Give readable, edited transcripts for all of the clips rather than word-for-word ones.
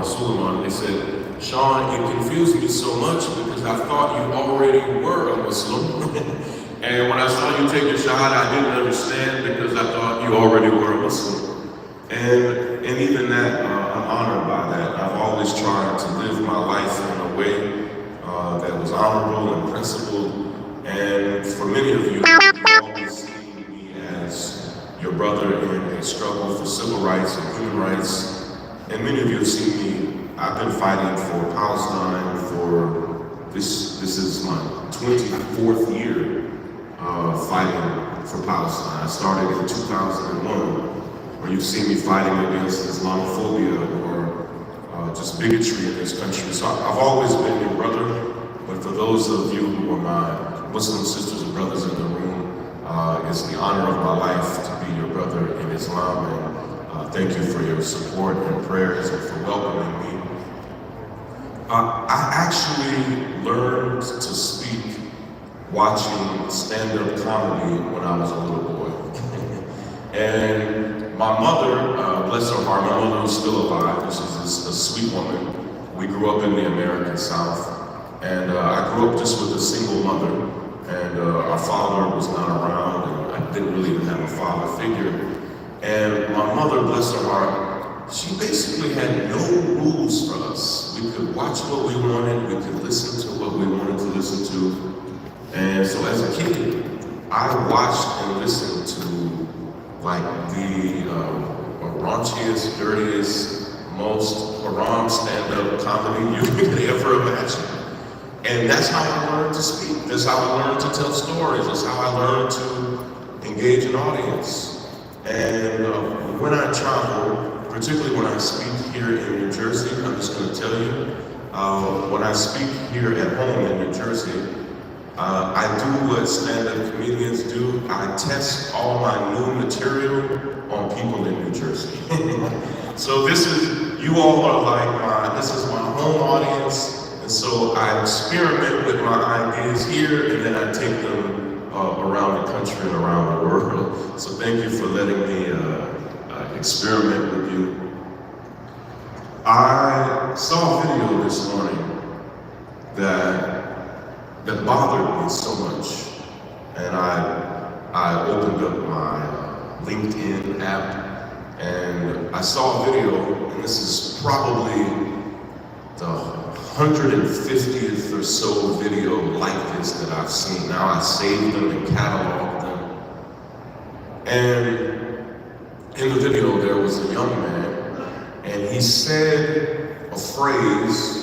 Suleiman, they said, Shaun, it confused me so much because I thought you already were a Muslim. And when I saw you take your shahada, I didn't understand because I thought you already were a Muslim. And even that, I'm honored by that. I've always tried to live my life in a way that was honorable and principled. And for many of you, you've always seen me as your brother in a struggle for civil rights and human rights. And many of you have seen me, I've been fighting for Palestine for, this is my 24th year fighting for Palestine. I started in 2001, where you've seen me fighting against Islamophobia or just bigotry in this country. So I've always been your brother, but for those of you who are my Muslim sisters and brothers in the room, it's the honor of my life to be your brother in Islam, and thank you for your support and prayers and for welcoming me. I actually learned to speak watching stand-up comedy when I was a little boy. And my mother, bless her heart, my mother was still alive. She's a sweet woman. We grew up in the American South. And I grew up just with a single mother. And our father was not around, and I didn't really even have a father figure. And my mother, bless her heart, she basically had no rules for us. We could watch what we wanted, we could listen to what we wanted to listen to. And so as a kid, I watched and listened to like the raunchiest, dirtiest, most haram stand-up comedy you could ever imagine. And that's how I learned to speak. That's how I learned to tell stories. That's how I learned to engage an audience. And when I travel, particularly when I speak here in New Jersey, I'm just going to tell you, when I speak here at home in New Jersey, I do what stand-up comedians do. I test all my new material on people in New Jersey. So you all are like this is my home audience. And so I experiment with my ideas here, and then I take them around the country and around the world. So thank you for letting me experiment with you. I saw a video this morning that bothered me so much. And I opened up my LinkedIn app, and I saw a video, and this is probably the 150th or so video like this that I've seen. Now I saved them and cataloged them. And in the video there was a young man, and he said a phrase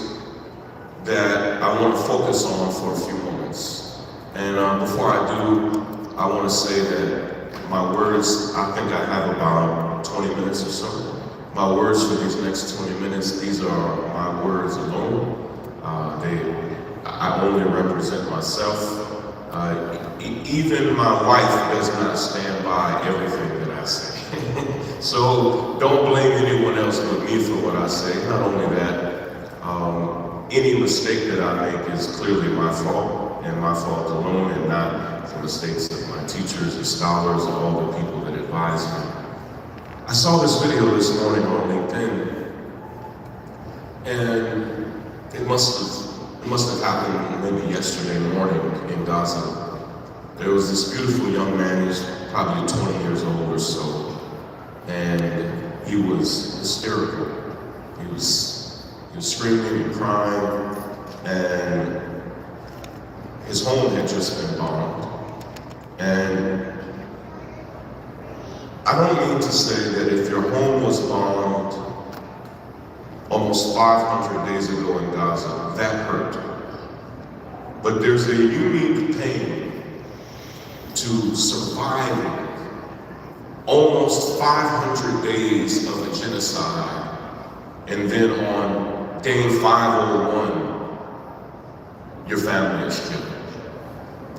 that I want to focus on for a few moments. And before I do, I want to say that my words, I think I have about 20 minutes or so. My words for these next 20 minutes, these are my words alone. I only represent myself. Even my wife does not stand by everything that I say. So don't blame anyone else but me for what I say. Not only that, any mistake that I make is clearly my fault, and my fault alone, and not the mistakes of my teachers and scholars and all the people that advise me. I saw this video this morning on LinkedIn, and it must have happened maybe yesterday morning in Gaza. There was this beautiful young man, he's probably 20 years old or so, and he was hysterical. He was screaming and crying, and his home had just been bombed. And I don't mean to say that if your home was bombed almost 500 days ago in Gaza, that hurt. But there's a unique pain to surviving almost 500 days of a genocide, and then on day 501, your family is killed.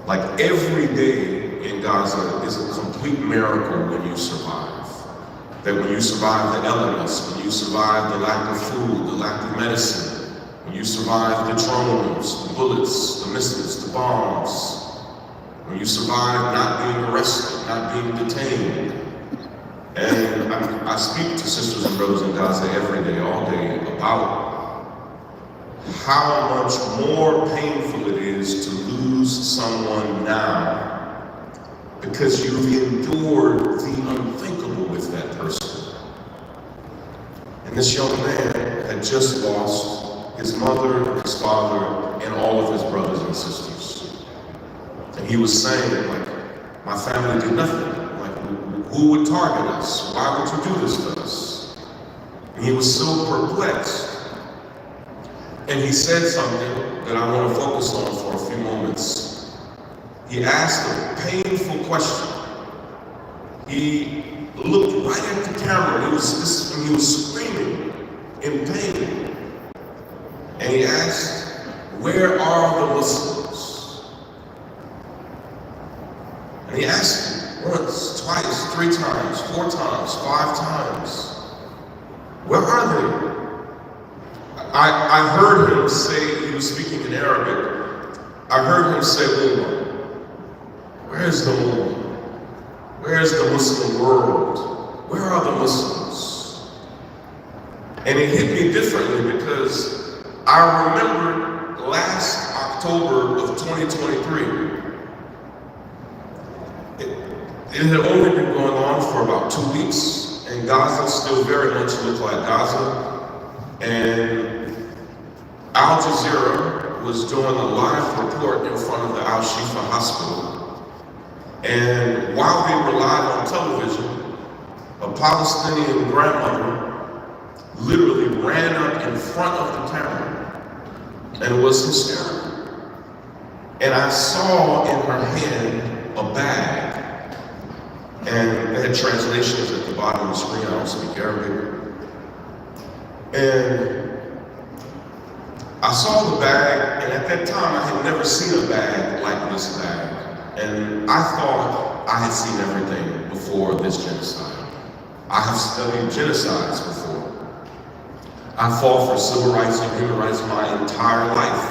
Like every day in Gaza is a complete miracle when you survive. That when you survive the elements, when you survive the lack of food, the lack of medicine, when you survive the drones, the bullets, the missiles, the bombs, when you survive not being arrested, not being detained, And I speak to sisters and brothers in Gaza every day, all day, about how much more painful it is to lose someone now because you've endured the unthinkable with that person. And this young man had just lost his mother, his father, and all of his brothers and sisters. And he was saying, like, my family did nothing. Like, who would target us? Why would you do this to us? And he was so perplexed. And he said something that I want to focus on for a few moments. He asked a painful question. He looked right at the camera. He was screaming in pain. And he asked, where are the Muslims? And he asked him once, twice, 3 times, 4 times, 5 times. Where are they? I heard him say, he was speaking in Arabic, I heard him say, where's the Ummah? Where's the Muslim world? Where are the Muslims? And it hit me differently because I remember last October of 2023, it had only been going on for about 2 weeks, and Gaza still very much looked like Gaza. And Al Jazeera was doing a live report in front of the Al Shifa hospital. And while they were live on television, a Palestinian grandmother literally ran up in front of the camera and was hysterical. And I saw in her hand a bag. And they had translations at the bottom of the screen. I don't speak Arabic. And I saw the bag, and at that time I had never seen a bag like this bag. And I thought I had seen everything before this genocide. I have studied genocides before. I fought for civil rights and human rights my entire life.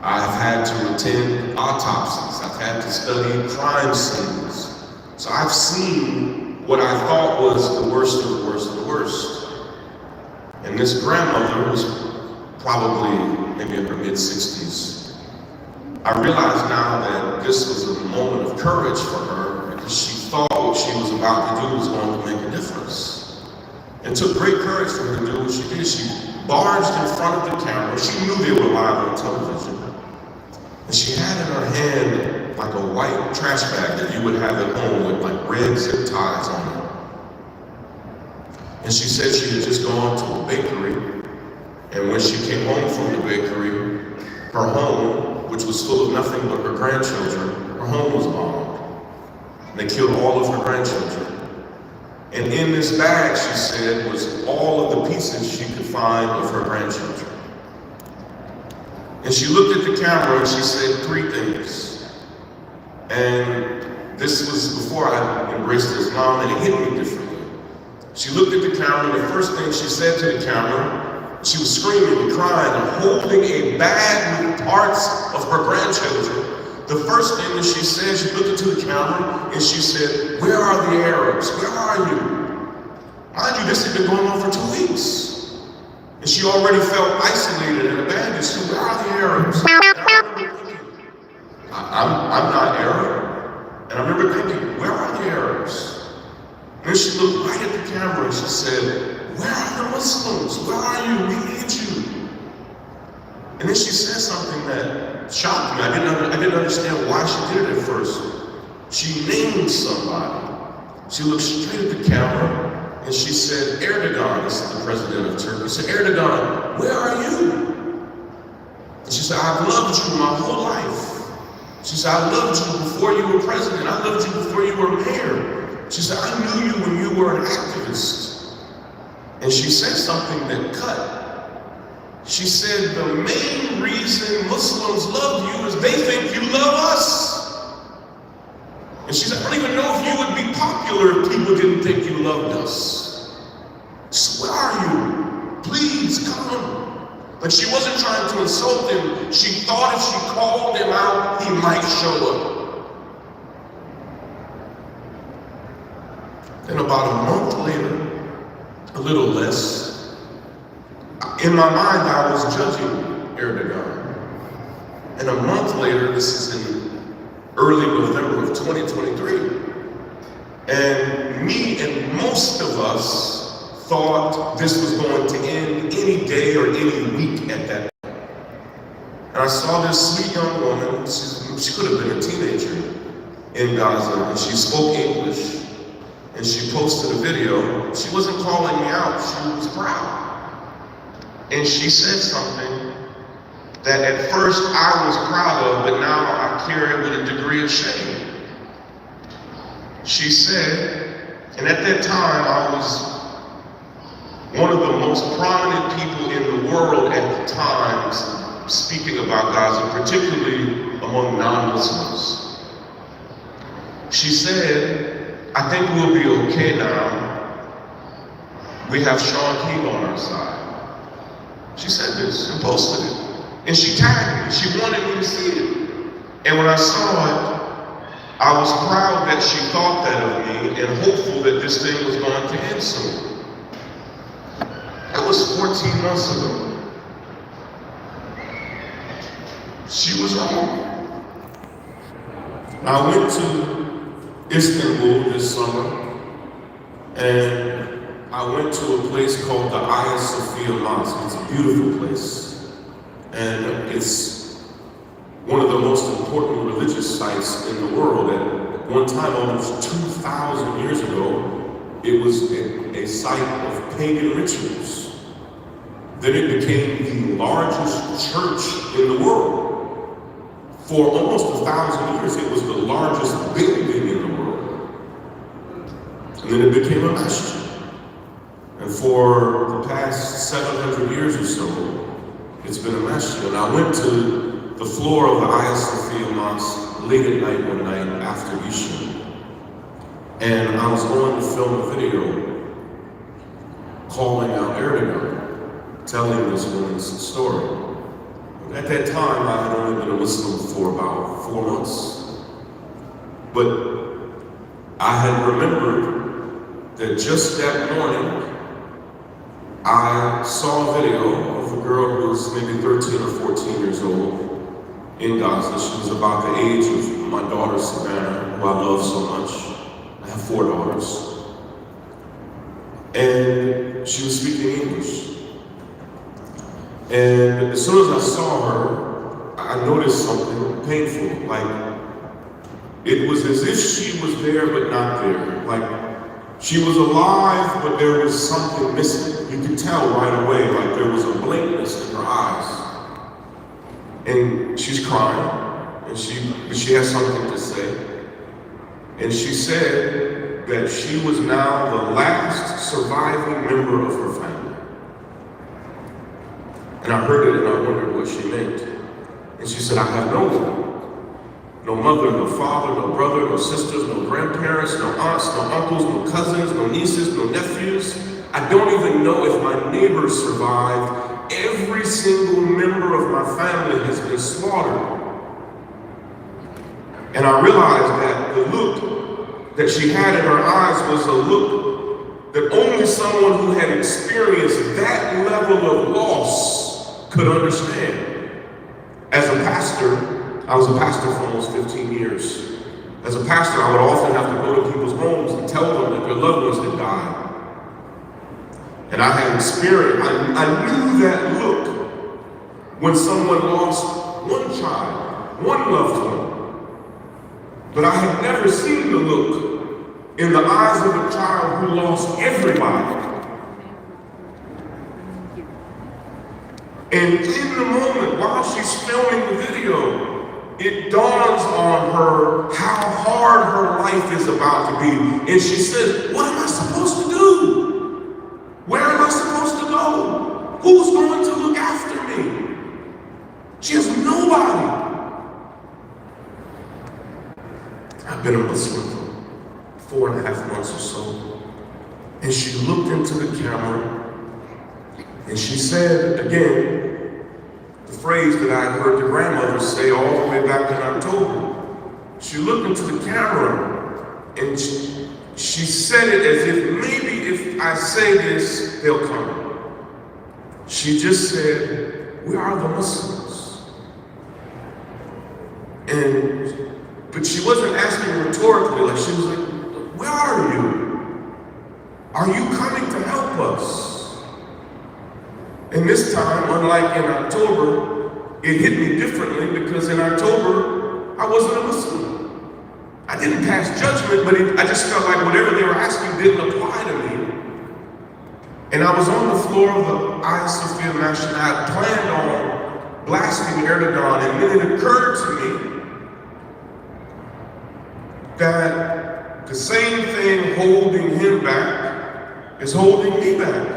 I've had to attend autopsies. I've had to study crime scenes. So I've seen what I thought was the worst of the worst of the worst. And this grandmother was probably maybe in her mid-60s. I realize now that this was a moment of courage for her because she thought what she was about to do was going to make a difference. It took great courage for her to do what she did. She barged in front of the camera. She knew they were live on television. And she had in her hand like a white trash bag that you would have at home with like red zip ties on it. And she said she had just gone to a bakery, and when she came home from the bakery, her home, which was full of nothing but her grandchildren, her home was bombed. And they killed all of her grandchildren. And in this bag, she said, was all of the pieces she could find of her grandchildren. And she looked at the camera and she said 3 things. And this was before I embraced Islam, and it hit me differently. She looked at the camera, and the first thing she said to the camera, she was screaming and crying and holding a bag with parts of her grandchildren. The first thing that she said, she looked into the camera and she said, where are the Arabs? Where are you? Mind you, this had been going on for 2 weeks. And she already felt isolated and abandoned. So where are the Arabs? I'm not Arab. And I remember thinking, where are the Arabs? And then she looked right at the camera and she said, where are the Muslims? Where are you? We need you. And then she said something that shocked me. I didn't understand why she did it at first. She named somebody. She looked straight at the camera and she said, Erdogan, this is the president of Turkey. She said, Erdogan, where are you? And she said, I've loved you my whole life. She said, I loved you before you were president. I loved you before you were mayor. She said, I knew you when you were an activist. And she said something that cut. She said, the main reason Muslims love you is they think you love us. And she said, I don't even know if you would be popular if people didn't think you loved us. She said, where are you? Please come. But she wasn't trying to insult him. She thought if she called him out, he might show up. And about a month later, a little less, in my mind I was judging Erdogan. And a month later, this is in early November of 2023, and me and most of us thought this was going to end any day or any week at that point. And I saw this sweet young woman, she could have been a teenager in Gaza, and she spoke English, and she posted a video. She wasn't calling me out, she was proud. And she said something that at first I was proud of, but now I carry with a degree of shame. She said, and at that time I was one of the most prominent people in the world at the time speaking about Gaza, particularly among non-Muslims. She said, I think we'll be okay now. We have Shaun on our side. She said this and posted it. And she tagged me, she wanted me to see it. And when I saw it, I was proud that she thought that of me and hopeful that this thing was going to end soon. That was 14 months ago. She was wrong. I went to Istanbul this summer, and I went to a place called the Hagia Sophia Mosque. It's a beautiful place. And it's one of the most important religious sites in the world. At one time, almost 2,000 years ago, it was a site of pagan rituals. Then it became the largest church in the world. For almost 1,000 years, it was the largest building in the world. And then it became a masjid. And for the past 700 years or so, it's been a masjid. And I went to the floor of the Hagia Sophia Mosque late at night one night after Isha. And I was going to film a video calling out Erdogan, telling this woman's story. At that time, I had only been a Muslim for about 4 months. But I had remembered that just that morning, I saw a video of a girl who was maybe 13 or 14 years old in Gaza. She was about the age of my daughter Savannah, who I love so much. I have 4 daughters. And she was speaking English. And as soon as I saw her, I noticed something painful. Like, it was as if she was there but not there. Like, she was alive, but there was something missing. You could tell right away, like there was a blankness in her eyes. And she's crying, and she has something to say. And she said that she was now the last surviving member of her family. And I heard it and I wondered what she meant. And she said, I have no one. No mother, no father, no brother, no sisters, no grandparents, no aunts, no uncles, no cousins, no nieces, no nephews. I don't even know if my neighbors survived. Every single member of my family has been slaughtered. And I realized that the look that she had in her eyes was a look that only someone who had experienced that level of loss could understand. As a pastor, I was a pastor for almost 15 years. As a pastor, I would often have to go to people's homes and tell them that their loved ones had died. And I had experienced, I knew that look when someone lost one child, one loved one. But I had never seen the look in the eyes of a child who lost everybody. And in the moment, while she's filming the video, it dawns on her how hard her life is about to be. And she says, what am I supposed to do? Where am I supposed to go? Who's going to look after me? She has nobody. I've been a Muslim for 4.5 months or so. And she looked into the camera and she said, again, the phrase that I had heard the grandmother say all the way back in October. She looked into the camera and she said it as if maybe if I say this, they'll come. She just said, "Where are the Muslims?" But she wasn't asking rhetorically, like she was like, "Where are you? Are you coming to help us?" And this time, unlike in October, it hit me differently because in October, I wasn't a Muslim. I didn't pass judgment, but I just felt like whatever they were asking didn't apply to me. And I was on the floor of the Hagia Sophia Masjid, and I had planned on blasting Erdogan, and then it occurred to me that the same thing holding him back is holding me back.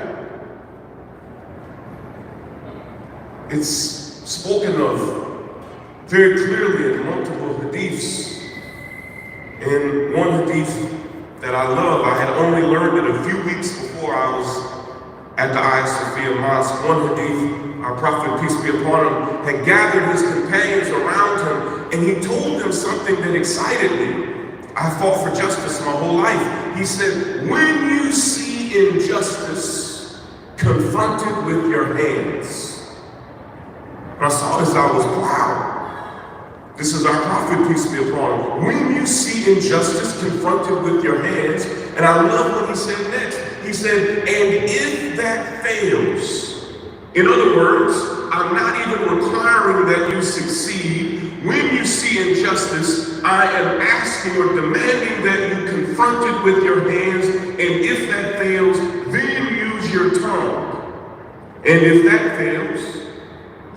It's spoken of very clearly in multiple hadiths. In one hadith that I love, I had only learned it a few weeks before I was at the Hagia Sophia Mosque. One hadith, our Prophet, peace be upon him, had gathered his companions around him, and he told them something that excited me. I fought for justice my whole life. He said, "When you see injustice, confront it with your hands." When I saw this, I was, wow. This is our Prophet, peace be upon him. When you see injustice, confront it with your hands. And I love what he said next. He said, "And if that fails," in other words, I'm not even requiring that you succeed. When you see injustice, I am asking or demanding that you confront it with your hands. And if that fails, then use your tongue. And if that fails,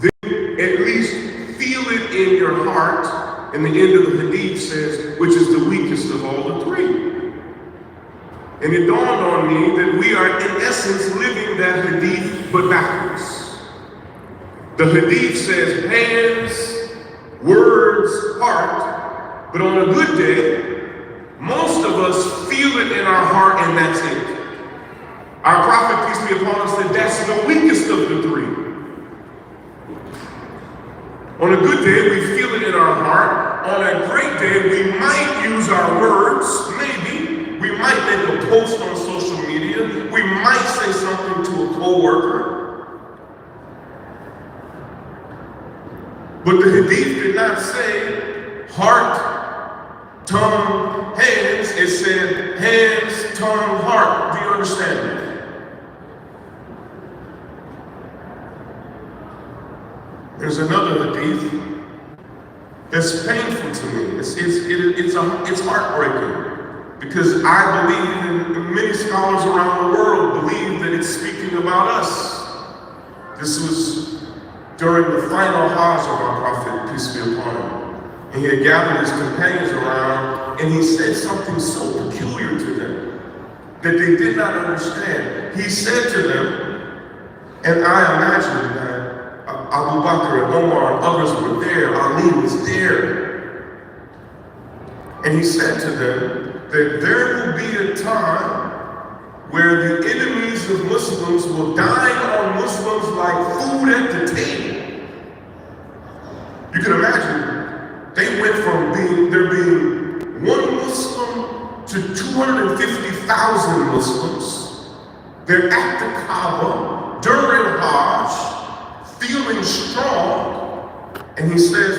then at least feel it in your heart. And the end of the hadith says, which is the weakest of all the three. And it dawned on me that we are in essence living that hadith but backwards. The hadith says hands, words, heart, but on a good day, most of us feel it in our heart and that's it. Our Prophet, peace be upon him, said that's the weakest of the three. On a good day, we feel it in our heart. On a great day, we might use our words, maybe. We might make a post on social media. We might say something to a coworker. But the hadith did not say heart, tongue, hands. It said hands, tongue, heart. Do you understand that? There's another hadith that's painful to me. It's heartbreaking because I believe, and many scholars around the world believe that it's speaking about us. This was during the final Hajj of our Prophet, peace be upon him. And he had gathered his companions around, and he said something so peculiar to them that they did not understand. He said to them, and I imagine that Abu Bakr and Omar and others were there, Ali was there. And he said to them that there will be a time where the enemies of Muslims will dine on Muslims like food at the table. You can imagine, they went from there being one Muslim to 250,000 Muslims. They're at the Kaaba during Hajj, feeling strong, and he says,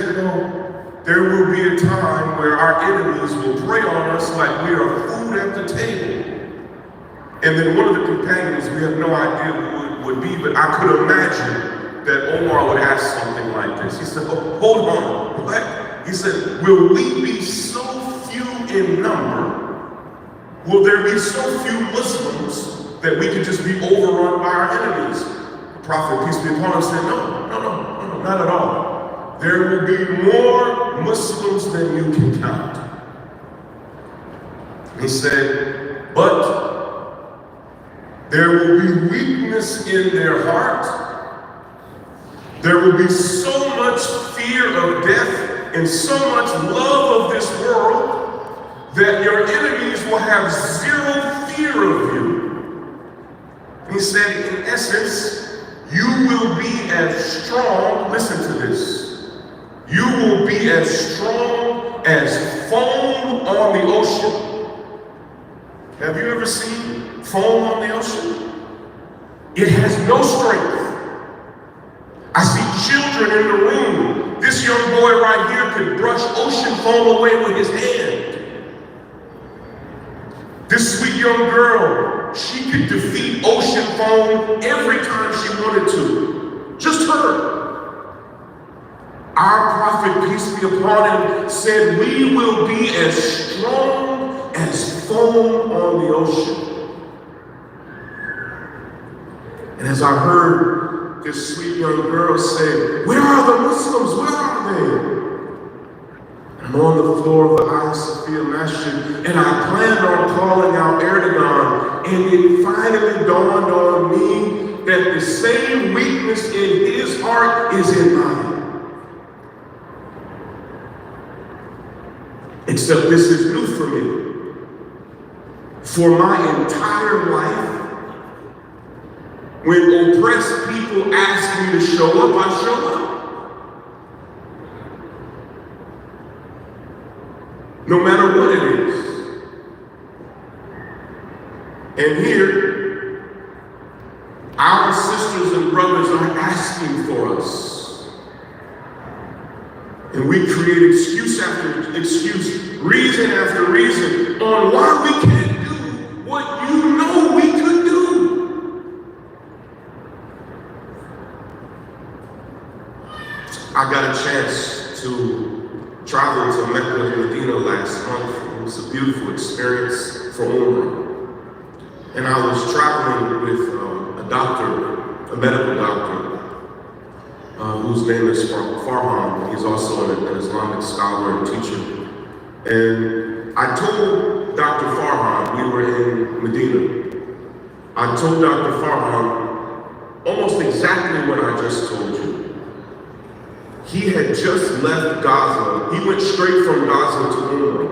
there will be a time where our enemies will prey on us like we are food at the table. And then one of the companions, we have no idea who it would be, but I could imagine that Omar would ask something like this. He said, hold on, what? He said, will we be so few in number? Will there be so few Muslims that we could just be overrun by our enemies? Prophet, peace be upon him, said, no, not at all. There will be more Muslims than you can count. He said, but there will be weakness in their heart. There will be so much fear of death and so much love of this world that your enemies will have zero fear of you. He said, in essence, you will be as strong, listen to this, you will be as strong as foam on the ocean. Have you ever seen foam on the ocean? It has no strength. I see children in the room. This young boy right here could brush ocean foam away with his hand. This sweet young girl, she could defeat ocean foam every time she wanted to. Just her. Our prophet, peace be upon him, said we will be as strong as foam on the ocean. And as I heard this sweet young girl say, where are the Muslims? Where are they? I'm on the floor of the Hagia Sophia Masjid, and I planned on calling out Erdogan, and it finally dawned on me that the same weakness in his heart is in mine. Except this is new for me. For my entire life, when oppressed people ask me to show up, I show up. No matter what it is. And here, our sisters and brothers are asking for us. And we create excuse after excuse, reason after reason on why we can't do what you know we could do. I got a chance to travel to Mecca and Medina last month. It was a beautiful experience for Umrah. And I was traveling with a doctor, a medical doctor, whose name is Farhan. He's also an Islamic scholar and teacher. And I told Dr. Farhan, we were in Medina, I told Dr. Farhan almost exactly what I just told you. He had just left Gaza. He went straight from Gaza to Umrah.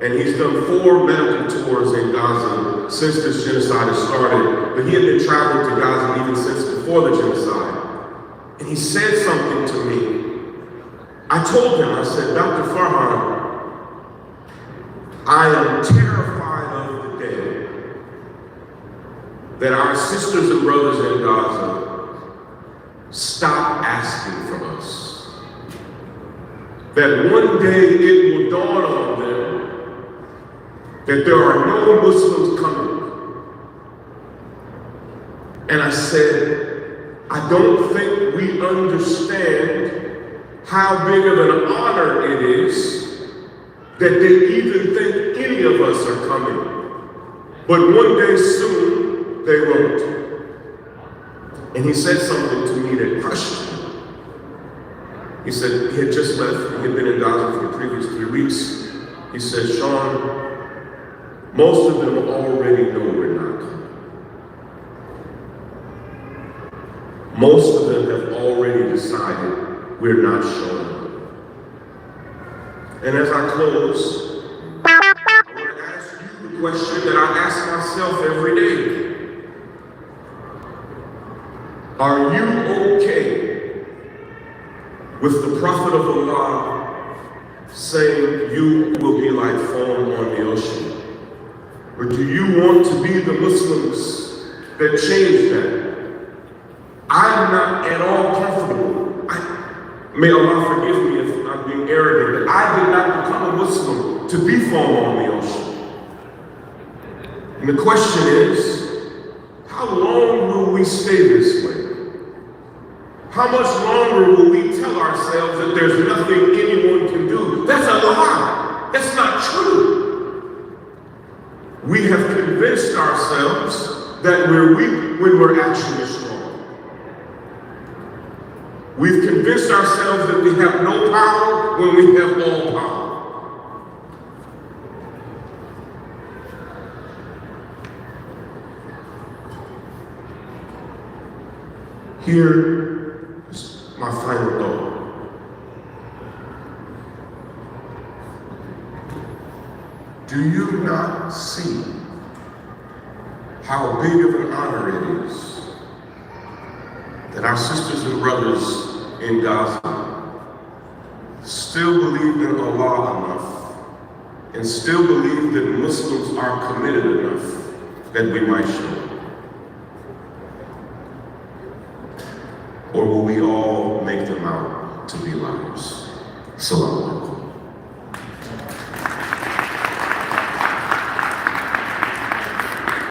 And he's done 4 medical tours in Gaza since this genocide has started. But he had been traveling to Gaza even since before the genocide. And he said something to me. I told him, I said, Dr. Farhan, I am terrified of the day that our sisters and brothers in Gaza stop asking from us. That one day it will dawn on them that there are no Muslims coming. And I said, I don't think we understand how big of an honor it is that they even think any of us are coming. But one day soon, they won't. And he said something to me that crushed me. He said he had just left, he had been in Gaza for the previous 3 weeks. He said, Shaun, most of them already know we're not coming. Most of them have already decided we're not showing up. And as I close, I want to ask you the question that I ask myself every day. Are you okay with the Prophet of Allah saying you will be like foam on the ocean? Or do you want to be the Muslims that change that? I'm not at all comfortable. May Allah forgive me if I'm being arrogant, but I did not become a Muslim to be foam on the ocean. And the question is, how long will we stay this way? How much longer will we tell ourselves that there's nothing anyone can do? That's a lie. That's not true. We have convinced ourselves that we're weak when we're actually strong. We've convinced ourselves that we have no power when we have all power. Here is my final thought. Do you not see how big of an honor it is that our sisters and brothers in Gaza still believe in Allah enough and still believe that Muslims are committed enough that we might show? Or will we all make them out to be liars? Salaam alaikum.